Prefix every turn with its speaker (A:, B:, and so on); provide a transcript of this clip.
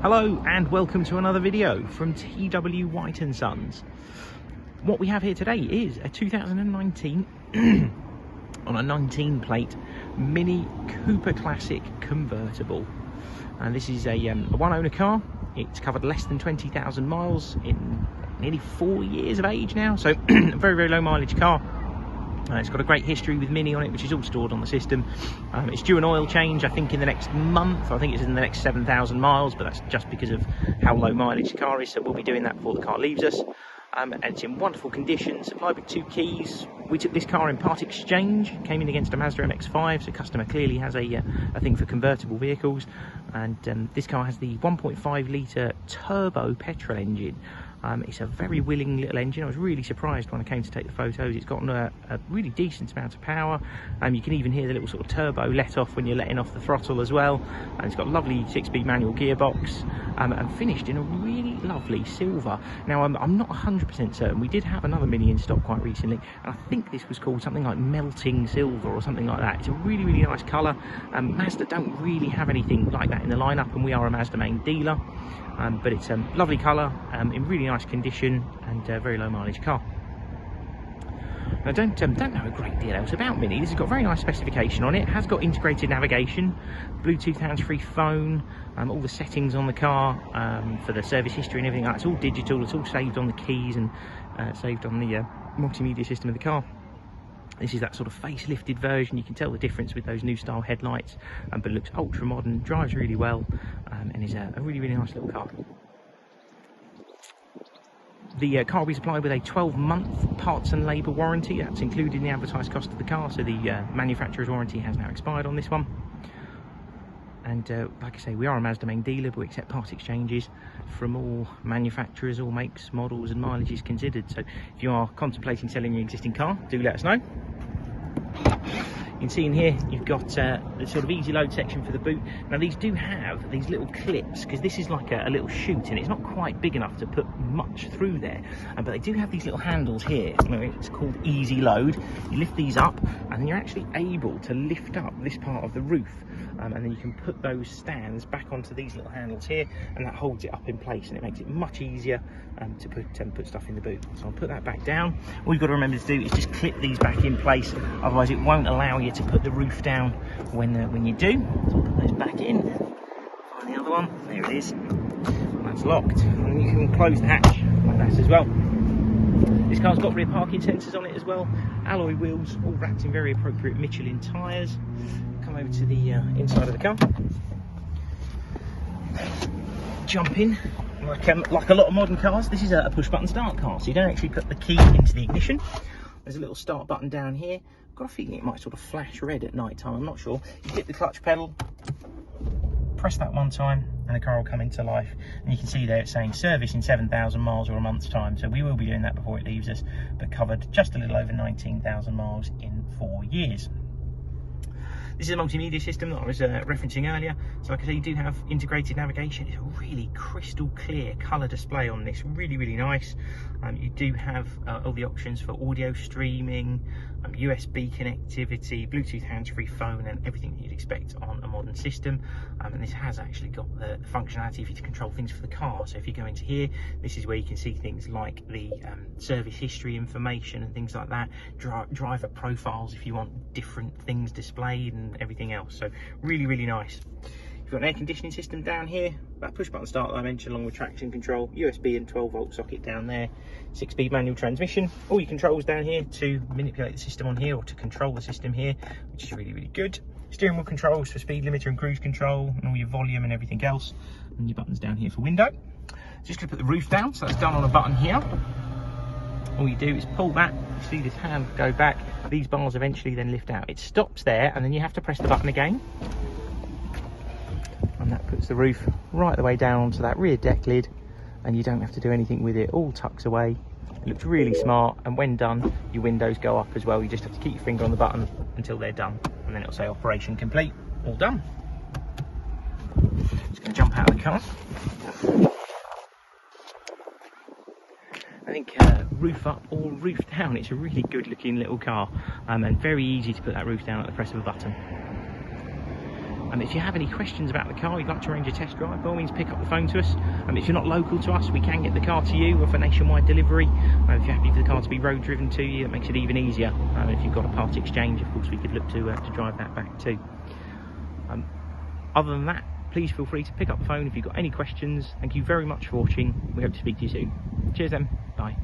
A: Hello and welcome to another video from T.W White Sons. What we have here today is a 2019 on a 19 plate Mini Cooper Classic convertible, and this is a one owner car. It's covered less than 20,000 miles in nearly 4 years of age now, so a very low mileage car. It's got a great history with MINI on it, which is all stored on the system. It's due an oil change, I think, in the next month. I think it's in the next 7,000 miles, but that's just because of how low mileage the car is, so we'll be doing that before the car leaves us. And it's in wonderful condition, supplied with 2 keys. We took this car in part exchange, came in against a Mazda MX-5, so customer clearly has a thing for convertible vehicles. And this car has the 1.5 litre turbo petrol engine. It's a very willing little engine. I was really surprised when I came to take the photos. It's got a really decent amount of power. You can even hear the little sort of turbo let off when you're letting off the throttle as well. And it's got a lovely 6-speed manual gearbox, and finished in a really lovely silver. Now I'm not 100% certain. We did have another Mini in stock quite recently, and I think this was called something like melting silver or something like that. It's a really nice colour. Mazda don't really have anything like that in the lineup, and we are a Mazda main dealer. But it's a lovely colour, in really nice condition, and a very low mileage car. I don't know a great deal else about MINI. This has got very nice specification on it. It has got integrated navigation, Bluetooth hands-free phone, all the settings on the car, for the service history and everything like that. It's all digital, it's all saved on the keys and saved on the multimedia system of the car. This is that sort of facelifted version. You can tell the difference with those new style headlights, but it looks ultra modern, drives really well, and is a really nice little car. The car will be supplied with a 12-month parts and labour warranty. That's included in the advertised cost of the car, so the manufacturer's warranty has now expired on this one. And like I say, we are a Mazda main dealer, but we accept part exchanges from all manufacturers, all makes, models and mileages considered. So if you are contemplating selling your existing car, do let us know. You can see in here you've got the sort of easy load section for the boot. Now these do have these little clips, because this is like a little chute and it's not quite big enough to put much through there, but they do have these little handles here. It's called easy load. You lift these up and then you're actually able to lift up this part of the roof, and then you can put those stands back onto these little handles here, and that holds it up in place, and it makes it much easier to put stuff in the boot. So I'll put that back down. All you've got to remember to do is just clip these back in place, otherwise it won't allow you to put the roof down when you do. So I'll put those back in. Find the other one. There it is. And that's locked. And you can close the hatch like that as well. This car's got rear parking sensors on it as well. Alloy wheels, all wrapped in very appropriate Michelin tyres. Come over to the inside of the car. Jump in. Like a lot of modern cars, this is a push button start car, so you don't actually put the key into the ignition. There's a little start button down here. I've got a feeling it might sort of flash red at night time, I'm not sure. You hit the clutch pedal, press that one time, and the car will come into life. And you can see there it's saying service in 7,000 miles or a month's time, so we will be doing that before it leaves us, but covered just a little over 19,000 miles in 4 years. This is a multimedia system that I was referencing earlier. So like I say, you do have integrated navigation. It's a really crystal clear colour display on this, really nice. You do have all the options for audio streaming, USB connectivity, Bluetooth hands-free phone, and everything that you'd expect on a modern system. And this has actually got the functionality for you to control things for the car. So if you go into here, this is where you can see things like the service history information and things like that, driver profiles if you want different things displayed, and everything else. So really nice. You've got an air conditioning system down here, that push button start that I mentioned, along with traction control, USB and 12-volt socket down there, 6-speed manual transmission, all your controls down here to manipulate the system on here, or to control the system here, which is really good. Steering wheel controls for speed limiter and cruise control, and all your volume and everything else, and your buttons down here for window. Just going to put the roof down, so that's done on a button here. All you do is pull that, you see this hand go back, these bars eventually then lift out. It stops there, and then you have to press the button again, and that puts the roof right the way down onto that rear deck lid, and you don't have to do anything with it. All tucks away. It looks really smart, and when done your windows go up as well. You just have to keep your finger on the button until they're done, and then it'll say operation complete. All done. Just going to jump out of the car. I think roof up or roof down, it's a really good looking little car, and very easy to put that roof down at the press of a button. If you have any questions about the car, you'd like to arrange a test drive, by all means pick up the phone to us. If you're not local to us, we can get the car to you for nationwide delivery. If you're happy for the car to be road driven to you, it makes it even easier. If you've got a part exchange, of course, we could look to drive that back too. Other than that, please feel free to pick up the phone if you've got any questions. Thank you very much for watching. We hope to speak to you soon. Cheers then. Bye.